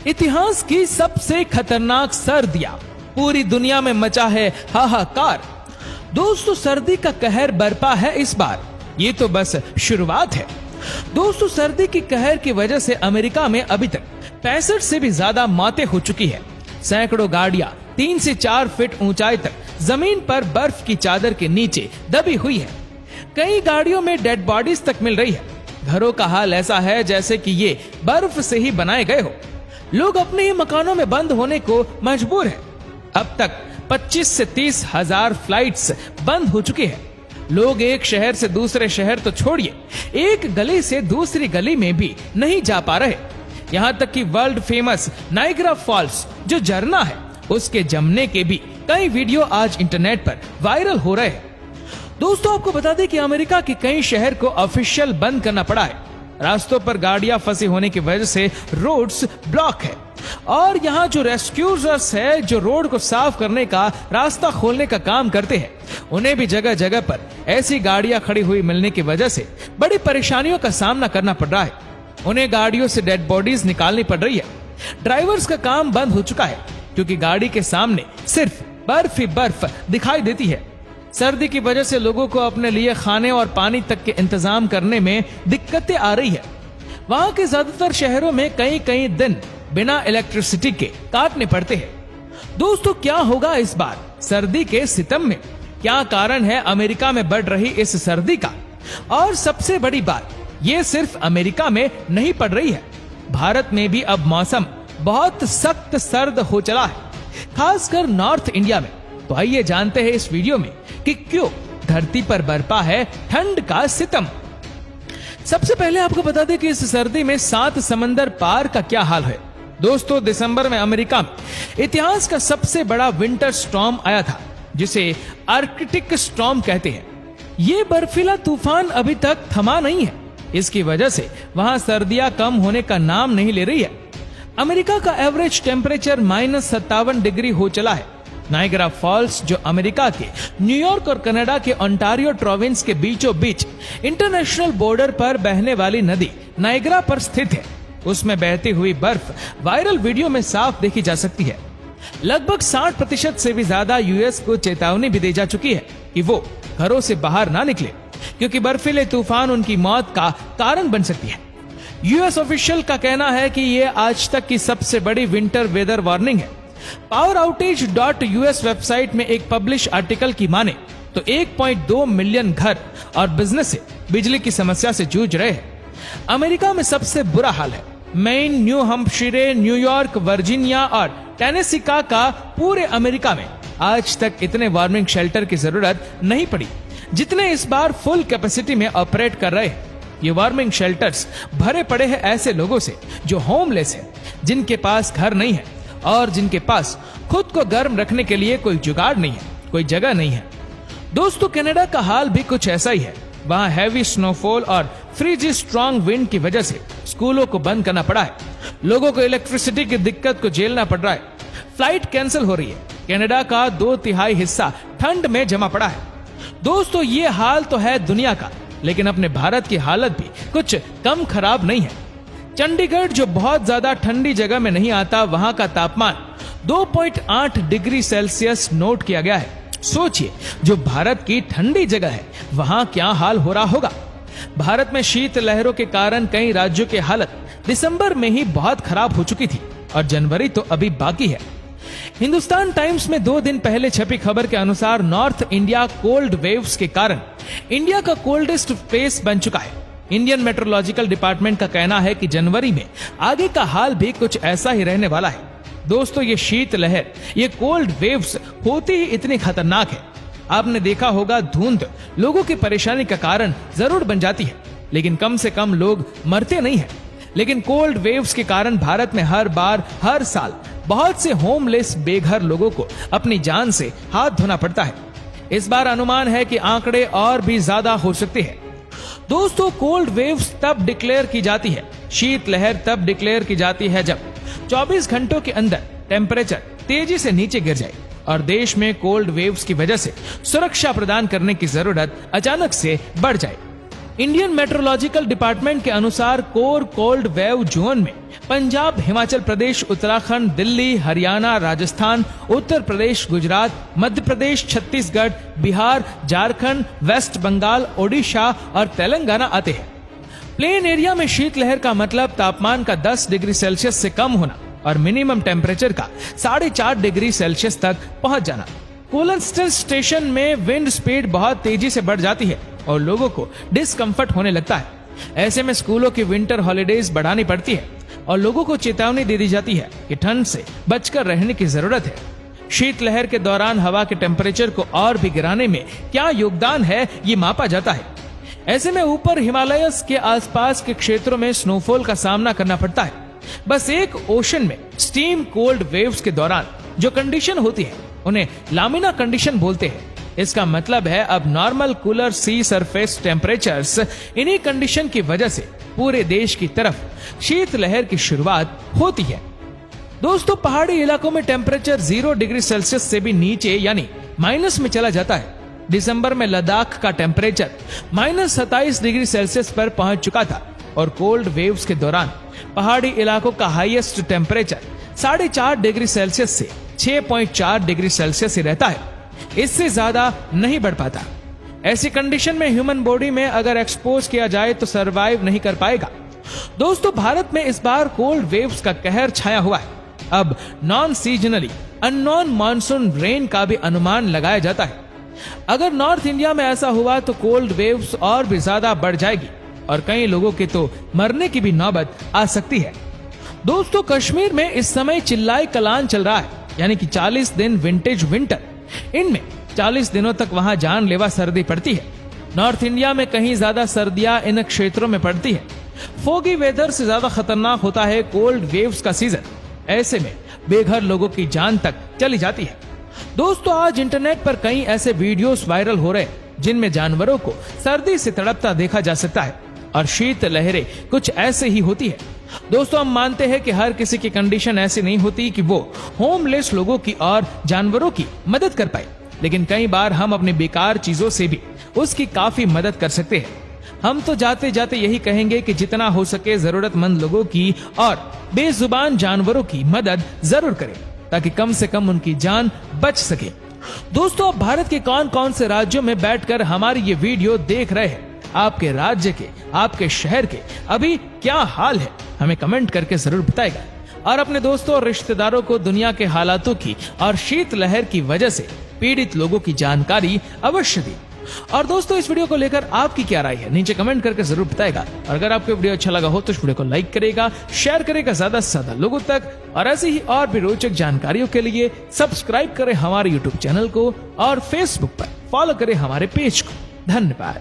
इतिहास की सबसे खतरनाक सर्दियां, पूरी दुनिया में मचा है हाहाकार। दोस्तों, सर्दी का कहर बरपा है इस बार। ये तो बस शुरुआत है। दोस्तों, सर्दी की कहर की वजह से अमेरिका में अभी तक 65 से भी ज्यादा मौतें हो चुकी है। सैकड़ों गाड़ियां 3 से 4 फीट ऊंचाई तक जमीन पर बर्फ की चादर के नीचे दबी हुई है। कई गाड़ियों में डेड बॉडीज तक मिल रही है। घरों का हाल ऐसा है जैसे कि ये बर्फ से ही बनाए गए हो। लोग अपने ही मकानों में बंद होने को मजबूर हैं। अब तक 25 से 30 हजार फ्लाइट्स बंद हो चुकी है। लोग एक शहर से दूसरे शहर तो छोड़िए, एक गली से दूसरी गली में भी नहीं जा पा रहे। यहाँ तक कि वर्ल्ड फेमस नाइग्रा फॉल्स जो झरना है, उसके जमने के भी कई वीडियो आज इंटरनेट पर वायरल हो रहे हैं। दोस्तों, आपको बता दें कि अमेरिका के कई शहर को ऑफिशियल बंद करना पड़ा है। रास्तों पर गाड़ियां फंसी होने की वजह से रोड्स ब्लॉक है और यहाँ जो रेस्क्यूजर्स है, जो रोड को साफ करने का, रास्ता खोलने का काम करते हैं, उन्हें भी जगह जगह पर ऐसी गाड़ियां खड़ी हुई मिलने की वजह से बड़ी परेशानियों का सामना करना पड़ रहा है। उन्हें गाड़ियों से डेड बॉडीज निकालनी पड़ रही है। ड्राइवर्स का काम बंद हो चुका है क्योंकि गाड़ी के सामने सिर्फ बर्फ ही बर्फ दिखाई देती है। सर्दी की वजह से लोगों को अपने लिए खाने और पानी तक के इंतजाम करने में दिक्कतें आ रही है। वहां के ज्यादातर शहरों में कई कई दिन बिना इलेक्ट्रिसिटी के काटने पड़ते हैं। दोस्तों, क्या होगा इस बार सर्दी के सितम में? क्या कारण है अमेरिका में बढ़ रही इस सर्दी का? और सबसे बड़ी बात, ये सिर्फ अमेरिका में नहीं पड़ रही है, भारत में भी अब मौसम बहुत सख्त सर्द हो चला है, खासकर नॉर्थ इंडिया में। तो आइए जानते हैं इस वीडियो में कि क्यों धरती पर बरपा है ठंड का सितम। सबसे पहले आपको बता दें कि इस सर्दी में 7 समंदर पार का क्या हाल है। दोस्तों, दिसंबर में अमेरिका में इतिहास का सबसे बड़ा विंटर स्टॉर्म आया था, जिसे आर्कटिक स्टॉर्म कहते हैं। ये बर्फीला तूफान अभी तक थमा नहीं है। इसकी वजह से वहां सर्दियां कम होने का नाम नहीं ले रही है। अमेरिका का एवरेज टेम्परेचर -57 डिग्री हो चला है। नाइग्रा फॉल्स, जो अमेरिका के न्यूयॉर्क और कनाडा के ओंटारियो प्रोविंस के बीचों बीच इंटरनेशनल बॉर्डर पर बहने वाली नदी नाइग्रा पर स्थित है, उसमें बहती हुई बर्फ वायरल वीडियो में साफ देखी जा सकती है। लगभग 60% से भी ज्यादा यूएस को चेतावनी भी दी जा चुकी है कि वो घरों से बाहर ना निकले, क्योंकि बर्फीले तूफान उनकी मौत का कारण बन सकती है। यूएस ऑफिशियल का कहना है कि ये आज तक की सबसे बड़ी विंटर वेदर वार्निंग है। poweroutage.us वेबसाइट में एक पब्लिश आर्टिकल की माने तो 1.2 मिलियन घर और बिजनेस बिजली की समस्या से जूझ रहे हैं। अमेरिका में सबसे बुरा हाल है। Main, new Hampshire, New York, Virginia और टेनेसी का पूरे अमेरिका में आज तक इतने वार्मिंग शेल्टर की जरूरत नहीं पड़ी जितने इस बार फुल कैपेसिटी में ऑपरेट कर रहे हैं। ये वार्मिंग शेल्टर्स भरे पड़े हैं ऐसे लोगों से जो होमलेस है, जिनके पास घर नहीं है और जिनके पास खुद को गर्म रखने के लिए कोई जुगाड़ नहीं है, कोई जगह नहीं है। दोस्तों, कनाडा का हाल भी कुछ ऐसा ही है। वहां हैवी स्नोफॉल और फ्रीजी स्ट्रॉन्ग विंड की वजह से स्कूलों को बंद करना पड़ा है। लोगों को इलेक्ट्रिसिटी की दिक्कत को झेलना पड़ रहा है। फ्लाइट कैंसिल हो रही है। कनाडा का 2/3 हिस्सा ठंड में जमा पड़ा है। दोस्तों, ये हाल तो है दुनिया का, लेकिन अपने भारत की हालत भी कुछ कम खराब नहीं है। चंडीगढ़, जो बहुत ज्यादा ठंडी जगह में नहीं आता, वहां का तापमान 2.8 डिग्री सेल्सियस नोट किया गया है। सोचिए, जो भारत की ठंडी जगह है, वहां क्या हाल हो रहा होगा। भारत में शीत लहरों के कारण कई राज्यों की हालत दिसंबर में ही बहुत खराब हो चुकी थी और जनवरी तो अभी बाकी है। हिंदुस्तान टाइम्स में 2 दिन पहले छपी खबर के अनुसार नॉर्थ इंडिया कोल्ड वेव्स के कारण इंडिया का कोल्डेस्ट प्लेस बन चुका है। इंडियन मेट्रोलॉजिकल डिपार्टमेंट का कहना है कि जनवरी में आगे का हाल भी कुछ ऐसा ही रहने वाला है। दोस्तों, ये शीत लहर, ये कोल्ड वेव्स होती ही इतनी खतरनाक है। आपने देखा होगा, धुंध लोगों की परेशानी का कारण जरूर बन जाती है, लेकिन कम से कम लोग मरते नहीं हैं। लेकिन कोल्ड वेव्स के कारण भारत में हर साल बहुत से होमलेस बेघर लोगों को अपनी जान से हाथ धोना पड़ता है। इस बार अनुमान है कि आंकड़े और भी ज्यादा हो सकते हैं। दोस्तों, कोल्ड वेव्स तब डिक्लेयर की जाती है, शीत लहर तब डिक्लेयर की जाती है जब 24 घंटों के अंदर टेम्परेचर तेजी से नीचे गिर जाए और देश में कोल्ड वेव्स की वजह से सुरक्षा प्रदान करने की जरूरत अचानक से बढ़ जाए। इंडियन मेट्रोलॉजिकल डिपार्टमेंट के अनुसार कोर कोल्ड वेव जोन में पंजाब, हिमाचल प्रदेश, उत्तराखंड, दिल्ली, हरियाणा, राजस्थान, उत्तर प्रदेश, गुजरात, मध्य प्रदेश, छत्तीसगढ़, बिहार, झारखंड, वेस्ट बंगाल, ओडिशा और तेलंगाना आते हैं। प्लेन एरिया में शीतलहर का मतलब तापमान का 10 डिग्री सेल्सियस से कम होना और मिनिमम टेम्परेचर का 4.5 डिग्री सेल्सियस तक पहुंच जाना। कोलस्टन स्टेशन में विंड स्पीड बहुत तेजी से बढ़ जाती है और लोगों को डिस्कम्फर्ट होने लगता है। ऐसे में स्कूलों की विंटर हॉलीडेज बढ़ानी पड़ती है और लोगों को चेतावनी दे दी जाती है कि ठंड से बचकर रहने की जरूरत है। शीतलहर के दौरान हवा के टेम्परेचर को और भी गिराने में क्या योगदान है, ये मापा जाता है। ऐसे में ऊपर हिमालयस के आसपास के क्षेत्रों में स्नोफॉल का सामना करना पड़ता है। बस एक ओशन में स्टीम कोल्ड वेव्स के दौरान जो कंडीशन होती है उन्हें लामिना कंडीशन बोलते हैं। इसका मतलब है अब नॉर्मल कूलर सी सरफेस टेम्परेचर्स, इन्हीं कंडीशन की वजह से पूरे देश की तरफ शीतलहर की शुरुआत होती है। दोस्तों, पहाड़ी इलाकों में टेम्परेचर 0 डिग्री सेल्सियस से भी नीचे यानी माइनस में चला जाता है। दिसंबर में लद्दाख का टेम्परेचर -27 डिग्री सेल्सियस पर पहुंच चुका था और कोल्ड वेव्स के दौरान पहाड़ी इलाकों का हाईएस्ट टेम्परेचर 4.5 डिग्री सेल्सियस से 6.4 डिग्री सेल्सियस ही रहता है। इससे ज्यादा नहीं बढ़ पाता। ऐसी कंडीशन में ह्यूमन बॉडी में अगर एक्सपोज किया जाए तो सरवाइव नहीं कर पाएगा। दोस्तों, भारत में इस बार कोल्ड वेव्स का कहर छाया हुआ है। अब non seasonally unknown monsoon rain का भी अनुमान लगाया जाता है। अगर नॉर्थ इंडिया में ऐसा हुआ तो कोल्ड वेव्स और भी ज्यादा बढ़ जाएगी और कई लोगों के तो मरने की भी नौबत आ सकती है। दोस्तों, कश्मीर में इस समय चिल्लाई कलान चल रहा है, यानी कि 40 दिन विंटेज विंटर। इनमें 40 दिनों तक वहां जानलेवा सर्दी पड़ती है। नॉर्थ इंडिया में कहीं ज्यादा सर्दियां इन क्षेत्रों में पड़ती है। फोगी वेदर से ज्यादा खतरनाक होता है कोल्ड वेव्स का सीजन। ऐसे में बेघर लोगों की जान तक चली जाती है। दोस्तों, आज इंटरनेट पर कई ऐसे वीडियोस वायरल हो रहे हैं जिनमें जानवरों को सर्दी से तड़पता देखा जा सकता है और शीत लहरें कुछ ऐसे ही होती है। दोस्तों, हम मानते हैं कि हर किसी की कंडीशन ऐसी नहीं होती कि वो होमलेस लोगों की और जानवरों की मदद कर पाए, लेकिन कई बार हम अपनी बेकार चीजों से भी उसकी काफी मदद कर सकते हैं। हम तो जाते जाते यही कहेंगे कि जितना हो सके जरूरतमंद लोगों की और बेजुबान जानवरों की मदद जरूर करें ताकि कम से कम उनकी जान बच सके। दोस्तों, अब भारत के कौन कौन से राज्यों में बैठकर हमारी ये वीडियो देख रहे हैं, आपके राज्य के, आपके शहर के अभी क्या हाल है, हमें कमेंट करके जरूर बताएगा। और अपने दोस्तों और रिश्तेदारों को दुनिया के हालातों की और शीतलहर की वजह से पीड़ित लोगों की जानकारी अवश्य दी। और दोस्तों, इस वीडियो को लेकर आपकी क्या राय है, नीचे कमेंट करके जरूर बताएगा। और अगर आपको वीडियो अच्छा लगा हो तो इस वीडियो को लाइक करेगा, शेयर करेगा ज्यादा से ज्यादा लोगों तक। और ऐसी ही और भी रोचक जानकारियों के लिए सब्सक्राइब करें हमारे यूट्यूब चैनल को और फेसबुक पर फॉलो करें हमारे पेज को। धन्यवाद।